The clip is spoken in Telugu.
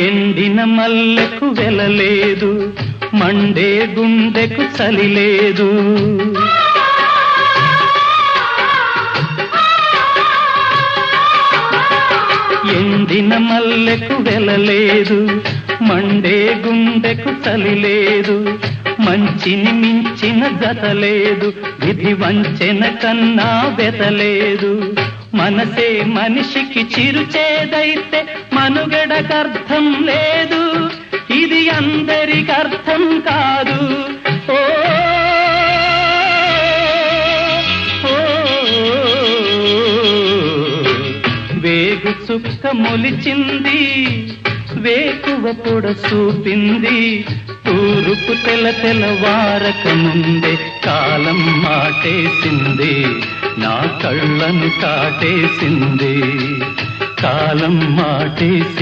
ఎండిన మల్లెకు వెలలేదు, మండే గుండెకు చలి లేదు. ఎండిన మల్లెకు వెలలేదు, మండే గుండెకు చలి లేదు. మంచిని మించిన జత లేదు, విధి వంచెన కన్నా వెతలేదు. మనసే మనిషికి చిరుచేదైతే మనుగడకర్థం లేదు, ఇది అందరికి అర్థం కాదు. ఓ వేగు చుక్క మొలిచింది, వేకువ పొడ చూపింది. తూరుపు తెల్లవారక ముందే కాలం మాటేసింది, నా కళ్ళను కాటేసింది. కాలం మాటేసింది.